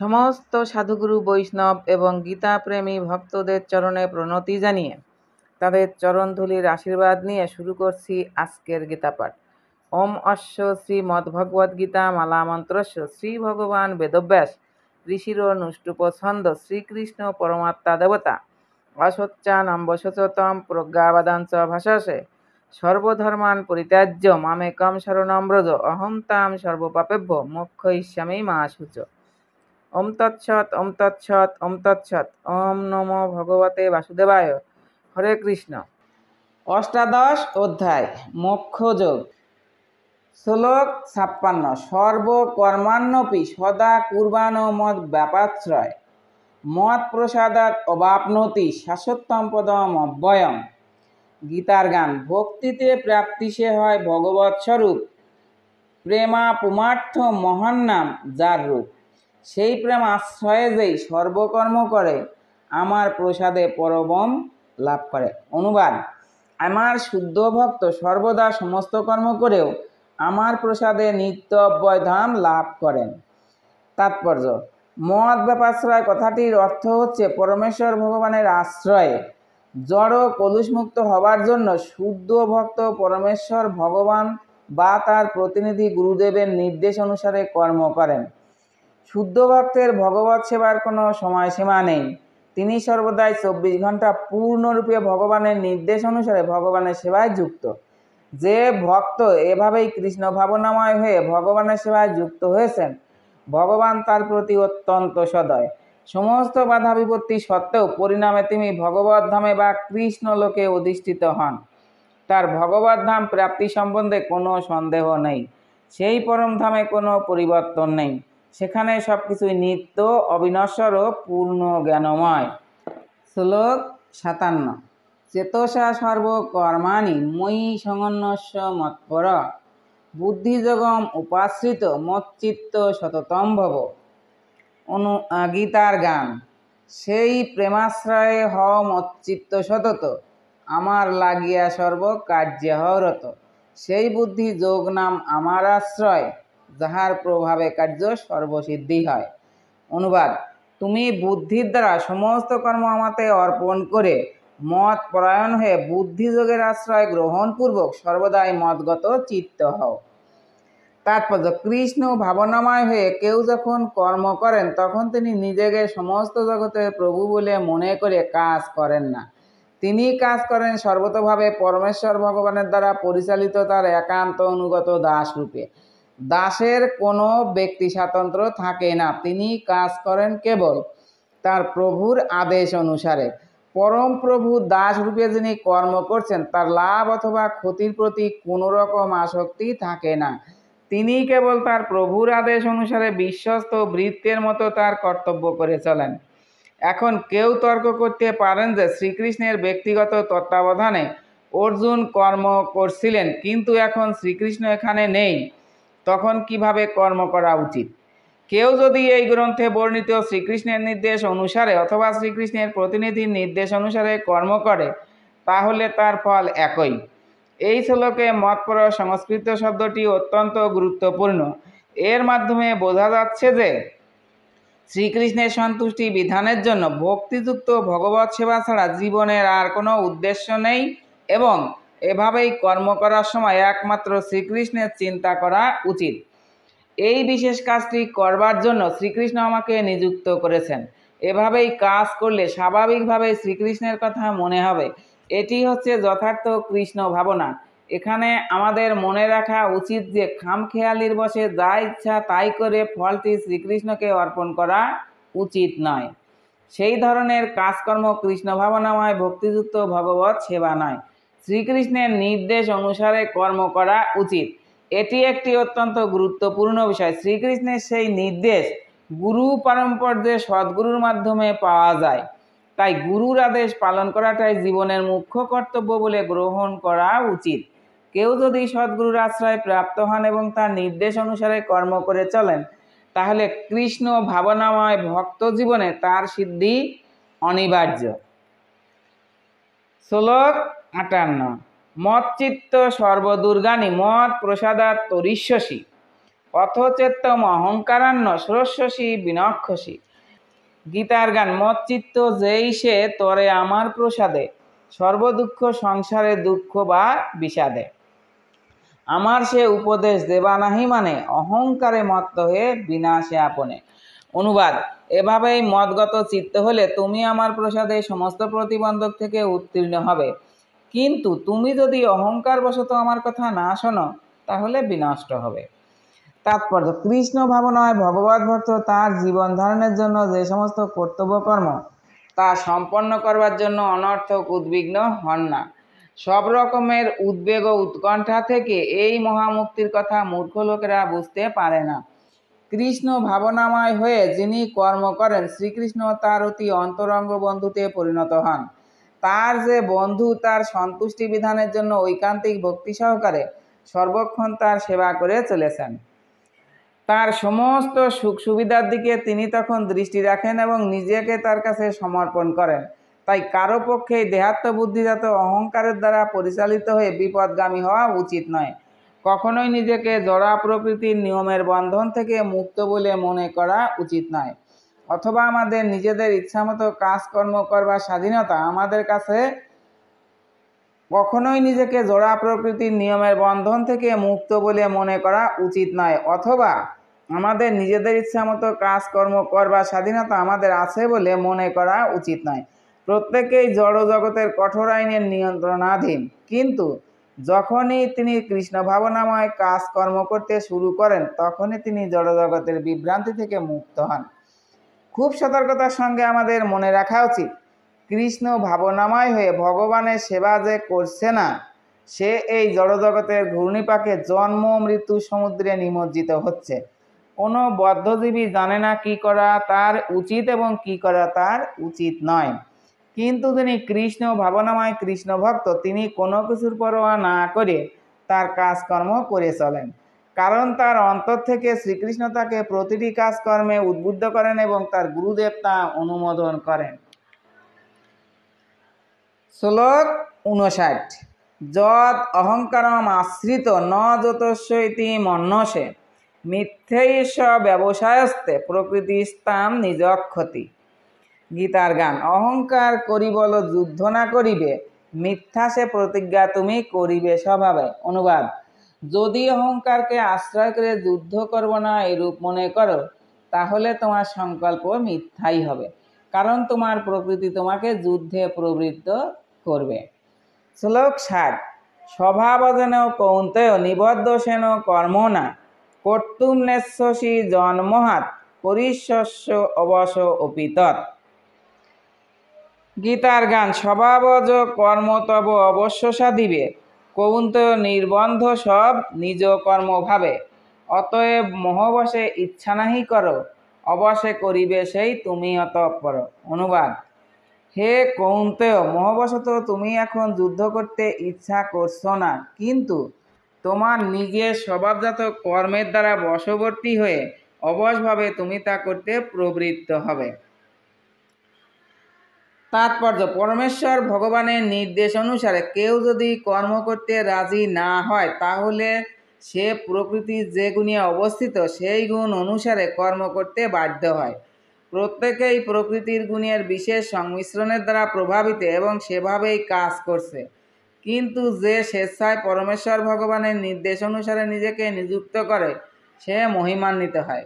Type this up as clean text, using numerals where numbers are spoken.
সমস্ত সাধুগুরু বৈষ্ণব এবং গীতাপ্রেমী ভক্তদের চরণে প্রণতি জানিয়ে তাদের চরণধুলির আশীর্বাদ নিয়ে শুরু করছি আজকের গীতাপাঠ। ওম অশ্ব শ্রীমদ্ভগবদ্গীতা মালা মন্ত্রস্য শ্রী ভগবান বেদব্যাস ঋষির নুষ্টুপ ছন্দ শ্রীকৃষ্ণ পরমাত্মা দেবতা অসচ্চানম্বশতম প্রজ্ঞাবাদাঞ্চ ভাষাসে সর্বধর্মান পরিত্যাজ্য মামেকম শরণম ব্রজ অহং তাম সর্বপাপেভ্য মোক্ষয়িষ্যামি মা শুচ। ওম তৎসৎ ওম তৎসৎ ওম তৎসৎ। ওম নমো ভগবতে বাসুদেবায়। হরে কৃষ্ণ। অষ্টাদশ অধ্যায় মোক্ষযোগ। শ্লোক 56। সর্বকর্মাণ্যপি সদা কুর্বাণো মদ ব্যাপাশ্রয় মদ প্রসাদাৎ অবাপ্নোতি শাশ্বতম পদম অব্যয়ম। গীতার গান। ভক্তিতে প্রাপ্তি সে হয় ভগবৎ স্বরূপ, প্রেমা পুমার্থ মহান নাম যার রূপ। সেই প্রেম আশ্রয়ে যেই সর্বকর্ম করে আমার প্রসাদে পরবম লাভ করে। অনুবাদ। আমার শুদ্ধ ভক্ত সর্বদা সমস্ত কর্ম করেও আমার প্রসাদে নিত্য অব্যয়ধাম লাভ করেন। তাৎপর্য। মদ ব্যাপাশ্রয় কথাটির অর্থ হচ্ছে পরমেশ্বর ভগবানের আশ্রয়ে জড় কলুষমুক্ত হবার জন্য শুদ্ধ ভক্ত পরমেশ্বর ভগবান বা তার প্রতিনিধি গুরুদেবের নির্দেশ অনুসারে কর্ম করেন। শুদ্ধ ভক্তের ভগবৎ সেবার কোনো সময়সীমা নেই। তিনি সর্বদাই 24 ঘন্টা পূর্ণরূপে ভগবানের নির্দেশ অনুসারে ভগবানের সেবায় যুক্ত। যে ভক্ত এভাবেই কৃষ্ণ ভাবনাময় হয়ে ভগবানের সেবায় যুক্ত হয়েছেন, ভগবান তার প্রতি অত্যন্ত সদয়। সমস্ত বাধা বিপত্তি সত্ত্বেও পরিণামে তিনি ভগবত ধামে বা কৃষ্ণ লোকে অধিষ্ঠিত হন। তার ভগবত ধাম প্রাপ্তি সম্বন্ধে কোনো সন্দেহ নেই। সেই পরম ধামে কোনো পরিবর্তন নেই। সেখানে সবকিছুই নিত্য, অবিনশ্বর ও পূর্ণ জ্ঞানময়। শ্লোক 57। চেতসা সর্বকর্মাণি ময়ি সংন্যস্য মৎপর বুদ্ধিযোগম উপাশ্রিত মচ্চিত্ত সততম ভব। গীতার গান। সেই প্রেমাশ্রয়ে হও মচ্চিত্ত সতত, আমার লাগিয়া সর্ব কার্যে হরত। সেই বুদ্ধি যোগ নাম আমার আশ্রয়, যাহার প্রভাবে কার্য সর্বসিদ্ধি হয়। অনুবাদ। তুমি বুদ্ধির দ্বারা সমস্ত কর্ম আমাতে অর্পণ করে মত পরায়ণ হয়ে বুদ্ধিযোগের আশ্রয় গ্রহণপূর্বক সর্বদাই মতগত চিত্ত হও। তাৎপর্য। কৃষ্ণ ভাবনাময় হয়ে কেউ যখন কর্ম করেন তখন তিনি নিজেকে সমস্ত জগতের প্রভু বলে মনে করে কাজ করেন না। তিনি কাজ করেন সর্বতোভাবে পরমেশ্বর ভগবানের দ্বারা পরিচালিত তার একান্ত অনুগত দাস রূপে। দাসের কোনো ব্যক্তি স্বাতন্ত্র থাকে না। তিনি কাজ করেন কেবল তার প্রভুর আদেশ অনুসারে। পরম প্রভু দাস রূপে যিনি কর্ম করছেন তার লাভ অথবা ক্ষতির প্রতি কোনো রকম আসক্তি থাকে না। তিনি কেবল তার প্রভুর আদেশ অনুসারে বিশ্বস্ত ভৃত্যের মতো তার কর্তব্য করে চলেন। এখন কেউ তর্ক করতে পারেন যে শ্রীকৃষ্ণের ব্যক্তিগত তত্ত্বাবধানে অর্জুন কর্ম করছিলেন, কিন্তু এখন শ্রীকৃষ্ণ এখানে নেই, তখন কিভাবে কর্ম করা উচিত? কেউ যদি এই গ্রন্থে বর্ণিত শ্রীকৃষ্ণের নির্দেশ অনুসারে অথবা শ্রীকৃষ্ণের প্রতিনিধির নির্দেশ অনুসারে কর্ম করে, তাহলে তার ফল একই। এই শ্লোকে মৎপর সংস্কৃত শব্দটি অত্যন্ত গুরুত্বপূর্ণ। এর মাধ্যমে বোঝা যাচ্ছে যে শ্রীকৃষ্ণের সন্তুষ্টি বিধানের জন্য ভক্তিযুক্ত ভগবৎ সেবা ছাড়া জীবনের আর কোনো উদ্দেশ্য নেই এবং এভাবেই কর্ম করার সময় একমাত্র শ্রীকৃষ্ণের চিন্তা করা উচিত। এই বিশেষ কাজটি করবার জন্য শ্রীকৃষ্ণ আমাকে নিযুক্ত করেছেন। এভাবেই কাজ করলে স্বাভাবিকভাবে শ্রীকৃষ্ণের কথা মনে হবে। এটি হচ্ছে যথার্থ কৃষ্ণ ভাবনা। এখানে আমাদের মনে রাখা উচিত যে খামখেয়ালির বশে যা ইচ্ছা তাই করে ফলটি শ্রীকৃষ্ণকে অর্পণ করা উচিত নয়। সেই ধরনের কাজকর্ম কৃষ্ণ ভাবনাময় ভক্তিযুক্ত ভগবৎ সেবা নয়। শ্রীকৃষ্ণের নির্দেশ অনুসারে কর্ম করা উচিত। এটি একটি অত্যন্ত গুরুত্বপূর্ণ বিষয়। শ্রীকৃষ্ণের সেই নির্দেশ গুরু পরম্পর্যে সদ্গুরুর মাধ্যমে পাওয়া যায়। তাই গুরুর আদেশ পালন করাটাই জীবনের মুখ্য কর্তব্য বলে গ্রহণ করা উচিত। কেউ যদি সদ্গুরুর আশ্রয় প্রাপ্ত হন এবং তার নির্দেশ অনুসারে কর্ম করে চলেন, তাহলে কৃষ্ণ ভাবনাময় ভক্ত জীবনে তার সিদ্ধি অনিবার্য। শ্লোক 58। মচ্চিত্ত সর্বদুর্গানি মৎ প্রসাদাৎ তরিষ্যসি অথচেত্তম অহংকারান্ন স্রস্যসি বিনক্ষসি। গীতার গান মচ্চিত্ত যেই সে তরে আমার প্রসাদে, সর্বদুঃখ সংসারে দুঃখ বা বিষাদে। আমার সে উপদেশ দেবা নাহি মানে, অহংকারে মত্ত হয়ে বিনাশে আপনে। অনুবাদ: এভাবেই মদগত চিত্ত হলে তুমি আমার প্রসাদে সমস্ত প্রতিবন্ধক থেকে উত্তীর্ণ হবে, কিন্তু তুমি যদি অহংকার বশত আমার কথা না শোনো তাহলে বিনষ্ট হবে। তাৎপর্য: কৃষ্ণ ভাবনায় ভগবত ভক্ত তার জীবন ধারণের জন্য যে সমস্ত কর্তব্য কর্ম তা সম্পন্ন করবার জন্য অনর্থক উদ্বিগ্ন হন না। সব রকমের উদ্বেগ ও উৎকণ্ঠা থেকে এই মহামুক্তির কথা মূর্খ লোকেরা বুঝতে পারে না। কৃষ্ণ ভাবনাময় হয়ে যিনি কর্ম করেন, শ্রীকৃষ্ণ তার অতি অন্তরঙ্গ বন্ধুতে পরিণত হন। তার যে বন্ধু তার সন্তুষ্টি বিধানের জন্য ঐকান্তিক ভক্তি সহকারে সর্বক্ষণ তার সেবা করে চলেছেন। তার সমস্ত সুখ সুবিধার দিকে তিনি তখন দৃষ্টি রাখেন এবং নিজেকে তার কাছে সমর্পণ করেন। তাই কারো পক্ষেই দেহাত্মবুদ্ধিজাত অহংকারের দ্বারা পরিচালিত হয়ে বিপদগামী হওয়া উচিত নয়। কখনোই নিজেকে জড়া প্রকৃতির নিয়মের বন্ধন থেকে মুক্ত বলে মনে করা উচিত নয়, অথবা আমাদের নিজেদের ইচ্ছামতো কাজকর্ম করবার স্বাধীনতা আমাদের কাছে কখনোই নিজেকে জড়া প্রকৃতির নিয়মের বন্ধন থেকে মুক্ত বলে মনে করা উচিত নয়, অথবা আমাদের নিজেদের ইচ্ছামতো কাজকর্ম করবার স্বাধীনতা আমাদের আছে বলে মনে করা উচিত নয়। প্রত্যেকেই জড় জগতের কঠোর আইনের নিয়ন্ত্রণাধীন, কিন্তু যখনই তিনি কৃষ্ণ ভাবনাময় কাজকর্ম করতে শুরু করেন তখনই তিনি জড় জগতের বিভ্রান্তি থেকে মুক্ত হন। খুব সতর্কতার সঙ্গে আমাদের মনে রাখা উচিত, কৃষ্ণ ভাবনাময় হয়ে ভগবানের সেবা যে করছে না, সে এই জড়জগতের ঘূর্ণিপাকে জন্ম মৃত্যু সমুদ্রে নিমজ্জিত হচ্ছে। কোনো বদ্ধজীবী জানে না কি করা তার উচিত এবং কি করা তার উচিত নয়, কিন্তু যিনি কৃষ্ণ ভাবনাময় কৃষ্ণ ভক্ত, তিনি কোনো কিছুর পরোয়া না করে তার কাজকর্ম করে চলেন, কারণ তার অন্তর থেকে শ্রীকৃষ্ণ তাকে প্রতিটি কাজকর্মে উদ্বুদ্ধ করেন এবং তার গুরুদেব তা অনুমোদন করেন। শ্লোক 59। যদ অহংকারম আশ্রিত ন যতস্য ইতি মন্যসে, মিথ্যৈষ ব্যবসায়স্তে প্রকৃতিস্তাম নিজক্ষতি। গীতার গান অহংকার করি বল যুদ্ধ না করিবে, মিথ্যা সে প্রতিজ্ঞা তুমি করিবে স্বভাবে। অনুবাদ: যদি অহংকারকে আশ্রয় করে যুদ্ধ করব না এরূপ মনে করো তাহলে তোমার সংকল্প মিথ্যাই হবে, কারণ তোমার প্রকৃতি তোমাকে যুদ্ধে প্রবৃত্ত করবে। শ্লোক 60। স্বভাবজেন কৌন্তেয় নিবদ্ধসেন কর্মণা, কর্তুম নেচ্ছসি জন্মহাত পরিশস্য অবশ অপিতৎ। গীতার গান স্বভাবজ কর্ম তব অবশ্য সাধিবে, কৌন্তেয় নির্বন্ধ সব নিজ কর্ম ভাবে, অতএব মোহবশে ইচ্ছা নাহি করো, অবশ্যে করিবে সেই তুমি অতঃপর। অনুবাদ: হে কৌন্তেয়, মোহবশত তুমি এখন যুদ্ধ করতে ইচ্ছা করছো না, কিন্তু তোমার নিজের স্বভাবজাত কর্মের দ্বারা বশবর্তী হয়ে অবশভাবে তুমি তা করতে প্রবৃত্ত হবে। তাৎপর্য: পরমেশ্বর ভগবানের নির্দেশ অনুসারে কেউ যদি কর্ম করতে রাজি না হয় তাহলে সে প্রকৃতির যে গুণে অবস্থিত সেই গুণ অনুসারে কর্ম করতে বাধ্য হয়। প্রত্যেকেই প্রকৃতির গুণের বিশেষ সংমিশ্রণের দ্বারা প্রভাবিত এবং সেভাবেই কাজ করছে, কিন্তু যে স্বেচ্ছায় পরমেশ্বর ভগবানের নির্দেশ অনুসারে নিজেকে নিযুক্ত করে সে মহিমান্বিত হয়।